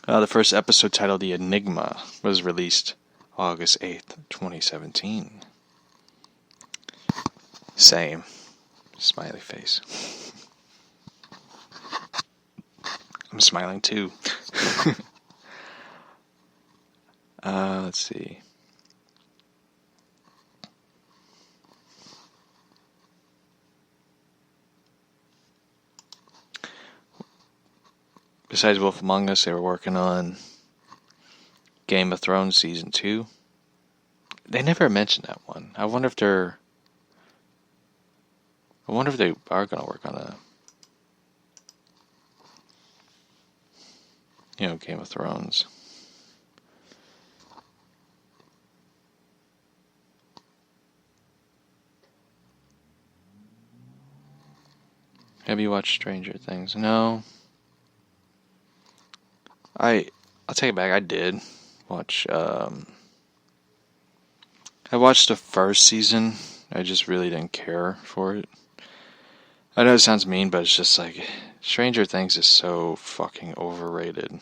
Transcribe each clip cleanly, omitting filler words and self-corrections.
The first episode, titled The Enigma, was released August 8th, 2017. Same. Smiley face. I'm smiling too. Let's see. Besides Wolf Among Us, they were working on Game of Thrones Season 2. They never mentioned that one. I wonder if they are going to work on Game of Thrones. Have you watched Stranger Things? No. I'll take it back. I did watch. I watched the first season. I just really didn't care for it. I know it sounds mean, but it's just like Stranger Things is so fucking overrated.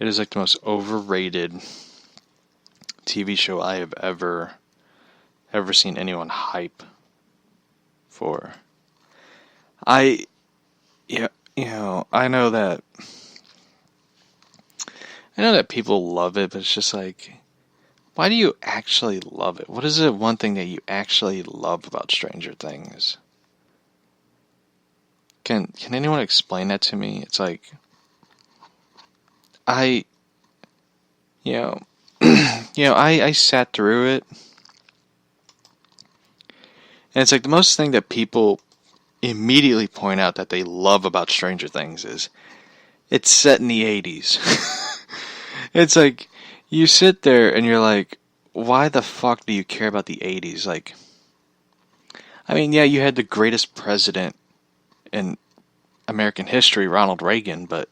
It is like the most overrated TV show I have ever seen anyone hype for. I know that people love it, but it's just like, why do you actually love it? What is the one thing that you actually love about Stranger Things? Can anyone explain that to me? It's like, I sat through it, and it's like the most thing that people immediately point out that they love about Stranger Things is it's set in the 80s. It's like, you sit there and you're like, why the fuck do you care about the 80s? Like, I mean, yeah, you had the greatest president in American history, Ronald Reagan, but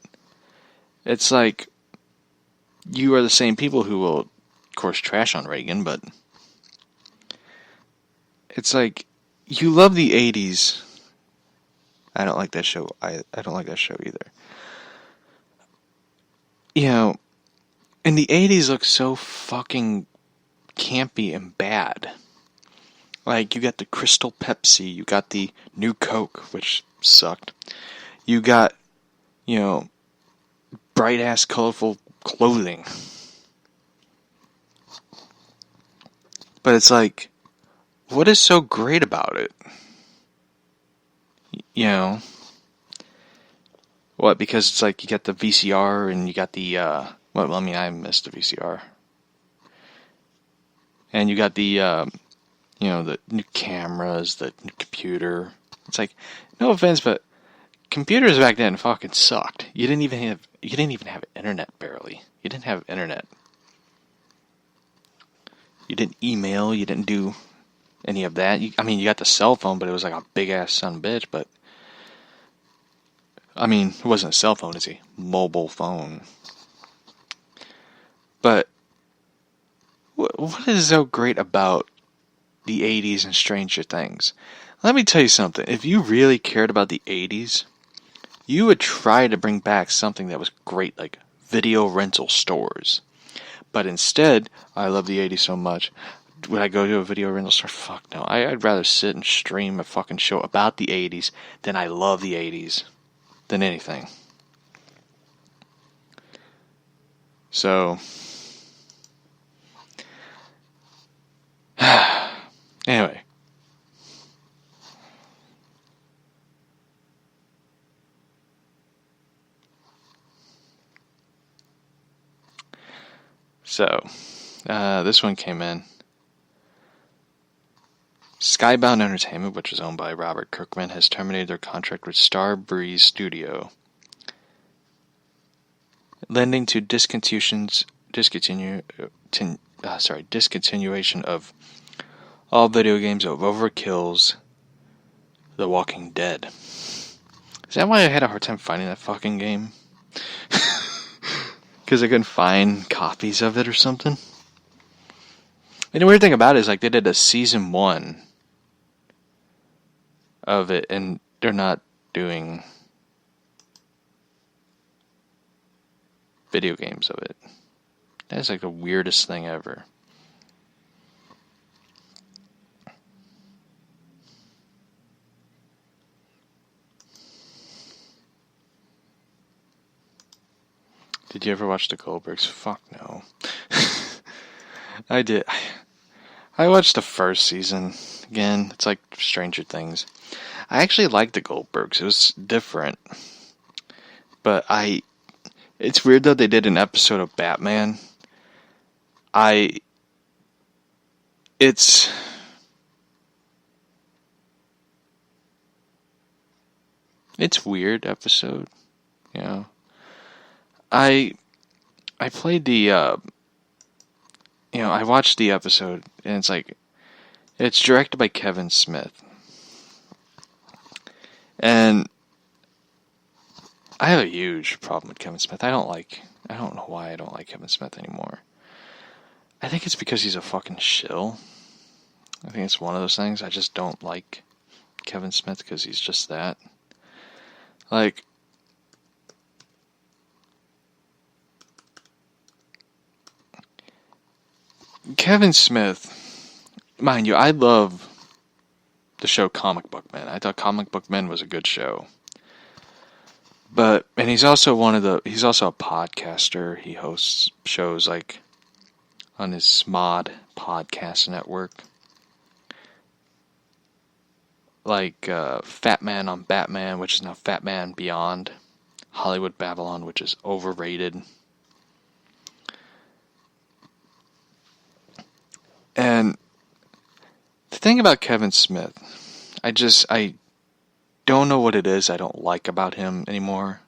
it's like, you are the same people who will, of course, trash on Reagan, but it's like, you love the 80s. I don't like that show. I don't like that show either. And the 80s look so fucking campy and bad. Like, you got the Crystal Pepsi, you got the new Coke, which sucked. You got, bright-ass, colorful clothing. But it's like, what is so great about it? What, because it's like you got the VCR and you got the, I missed the VCR. And you got the, the new cameras, the new computer. It's like, no offense, but computers back then fucking sucked. You didn't even have internet, barely. You didn't have internet. You didn't email, you didn't do any of that. You got the cell phone, but it was like a big ass son of a bitch, but it wasn't a cell phone, it's a mobile phone. But what is so great about the 80s and Stranger Things? Let me tell you something. If you really cared about the 80s, you would try to bring back something that was great, like video rental stores. But instead, I love the 80s so much. Would I go to a video rental store? Fuck no. I'd rather sit and stream a fucking show about the 80s than I love the 80s. Than anything. So, anyway. So, this one came in. Skybound Entertainment, which is owned by Robert Kirkman, has terminated their contract with Starbreeze Studio, lending to discontinuation of all video games of Overkill's The Walking Dead. Is that why I had a hard time finding that fucking game? Because I couldn't find copies of it or something? And the weird thing about it is, like, they did a season 1 of it, and they're not doing video games of it. That's like the weirdest thing ever. Did you ever watch the Goldbergs? Fuck no. I did. I watched the first season again. It's like Stranger Things. I actually liked the Goldbergs. It was different. But it's weird though, they did an episode of Batman. It's weird episode, you know. I played the I watched the episode, and it's directed by Kevin Smith. And I have a huge problem with Kevin Smith. I don't know why I don't like Kevin Smith anymore. I think it's because he's a fucking shill. I think it's one of those things. I just don't like Kevin Smith because he's just that. Like, Kevin Smith, mind you, I love the show Comic Book Men. I thought Comic Book Men was a good show. And he's also he's also a podcaster. He hosts shows like on his Smod podcast network. Like Fat Man on Batman, which is now Fat Man Beyond. Hollywood Babylon, which is overrated. And the thing about Kevin Smith, I don't know what it is I don't like about him anymore.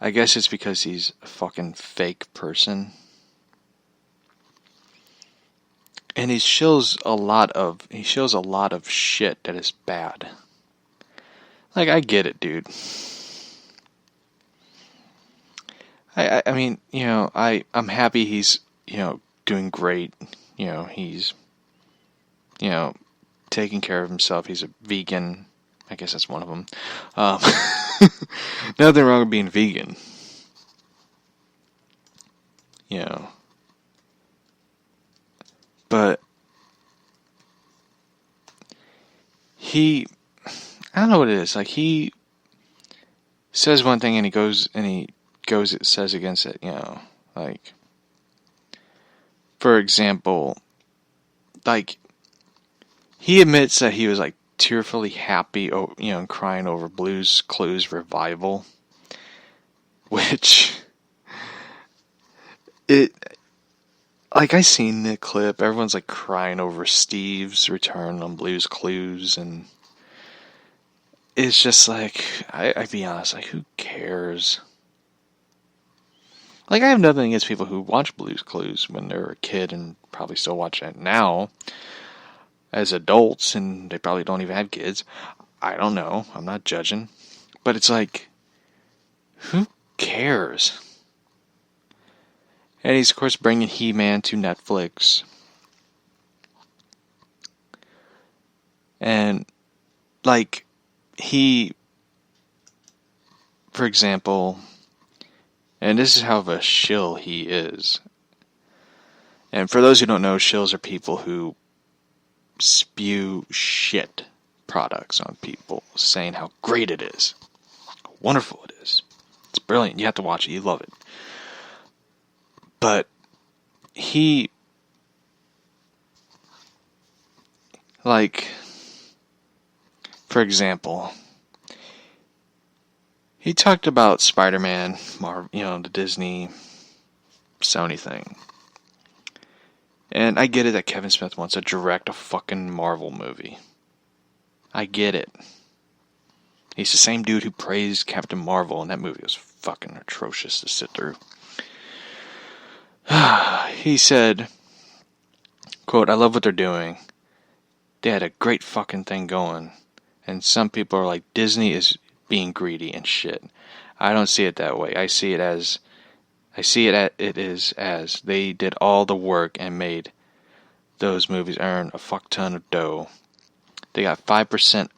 I guess it's because he's a fucking fake person. And he shows a lot of shit that is bad. Like, I get it, dude. I mean, I'm happy he's, doing great. He's, taking care of himself. He's a vegan. I guess that's one of them. Nothing wrong with being vegan. But I don't know what it is. Like, he says one thing and he says against it, like, for example, like, he admits that he was, like, tearfully happy, and crying over Blue's Clues revival, which, like, I seen the clip, everyone's, like, crying over Steve's return on Blue's Clues, and it's just, like, I'd be honest, like, who cares? Like, I have nothing against people who watch Blue's Clues when they were a kid and probably still watch it now as adults, and they probably don't even have kids. I don't know. I'm not judging. But it's like, who cares? And he's, of course, bringing He-Man to Netflix. And, like, for example, and this is how of a shill he is. And for those who don't know, shills are people who spew shit products on people, saying how great it is, how wonderful it is. It's brilliant. You have to watch it. You love it. But he, like, for example, he talked about Spider-Man, the Disney, Sony thing. And I get it that Kevin Smith wants to direct a fucking Marvel movie. I get it. He's the same dude who praised Captain Marvel, and that movie was fucking atrocious to sit through. He said, quote, "I love what they're doing. They had a great fucking thing going. And some people are like, Disney is being greedy and shit. I don't see it that way. I see it as they did all the work and made those movies earn a fuck ton of dough. They got 5%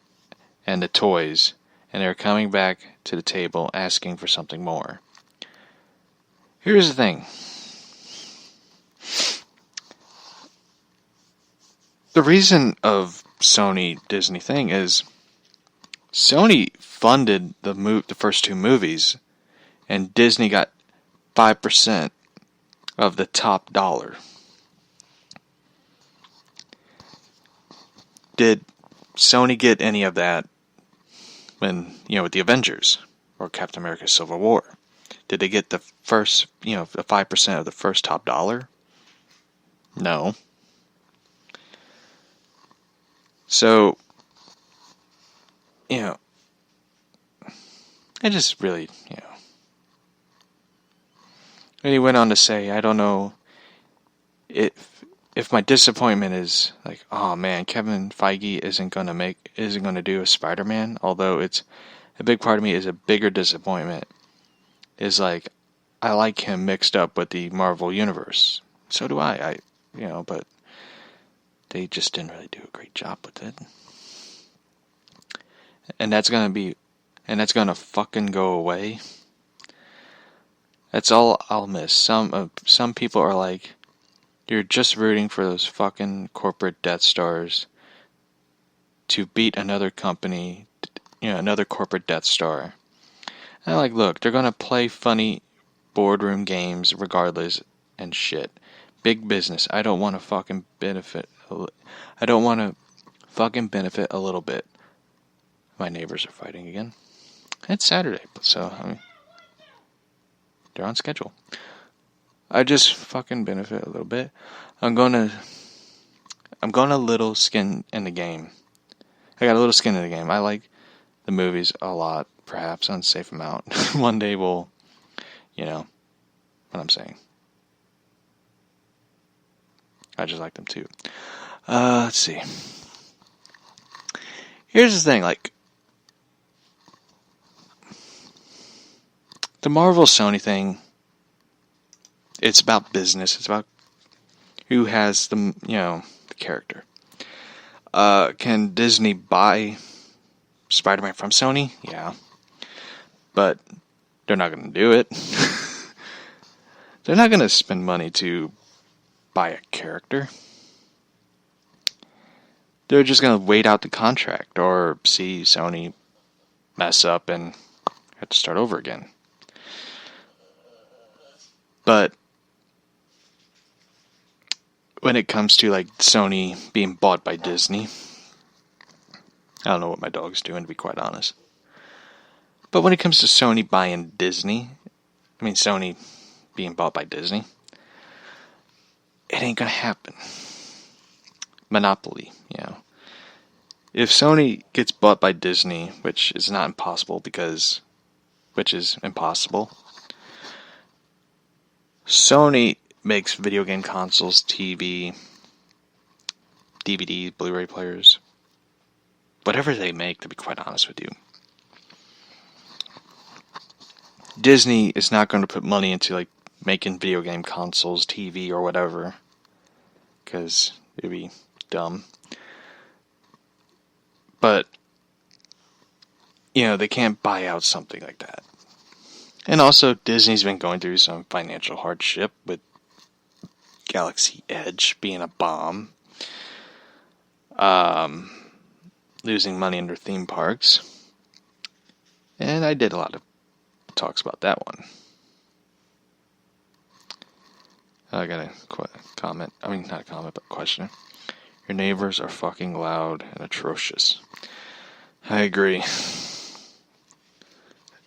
and the toys, and they're coming back to the table asking for something more. Here's the thing. The reason of Sony Disney thing is Sony funded the first two movies, and Disney got 5% of the top dollar. Did Sony get any of that when, with the Avengers or Captain America Civil War? Did they get the first, the 5% of the first top dollar? No. So, I just really, And he went on to say, I don't know if my disappointment is like, oh man, Kevin Feige isn't gonna do a Spider-Man, although it's a big part of me is a bigger disappointment. Is like, I like him mixed up with the Marvel Universe. So do I. But they just didn't really do a great job with it. And that's gonna fucking go away. That's all I'll miss. Some people are like, you're just rooting for those fucking corporate Death Stars to beat another company, another corporate Death Star. And I'm like, look, they're gonna play funny boardroom games regardless and shit. Big business. I don't want to fucking benefit. I don't want to fucking benefit a little bit. My neighbors are fighting again. It's Saturday, so they're on schedule. I just fucking benefit a little bit. I'm gonna little skin in the game. I got a little skin in the game. I like the movies a lot, perhaps unsafe amount. One day we'll, what I'm saying. I just like them too. Let's see. Here's the thing, like, the Marvel Sony thing, it's about business. It's about who has the character. Can Disney buy Spider-Man from Sony? Yeah. But they're not going to do it. They're not going to spend money to buy a character. They're just going to wait out the contract or see Sony mess up and have to start over again. But when it comes to like Sony being bought by Disney, I don't know what my dog's doing, to be quite honest. But when it comes to Sony buying Sony being bought by Disney, it ain't gonna happen. Monopoly, If Sony gets bought by Disney, which is impossible, Sony makes video game consoles, TV, DVDs, Blu-ray players, whatever they make, to be quite honest with you. Disney is not going to put money into like making video game consoles, TV, or whatever, because it'd be dumb. But, they can't buy out something like that. And also, Disney's been going through some financial hardship with Galaxy Edge being a bomb. Losing money in their theme parks. And I did a lot of talks about that one. I got a comment. Not a comment, but a question. Your neighbors are fucking loud and atrocious. I agree.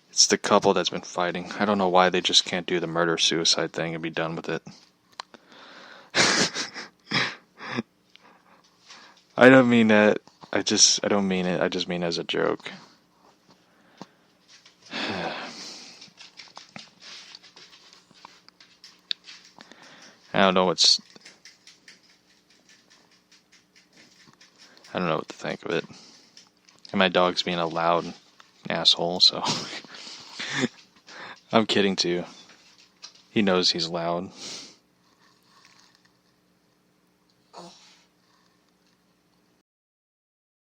It's the couple that's been fighting. I don't know why they just can't do the murder-suicide thing and be done with it. I don't mean that. I don't mean it. I just mean as a joke. I don't know what to think of it. And my dog's being a loud asshole, so I'm kidding too. He knows he's loud.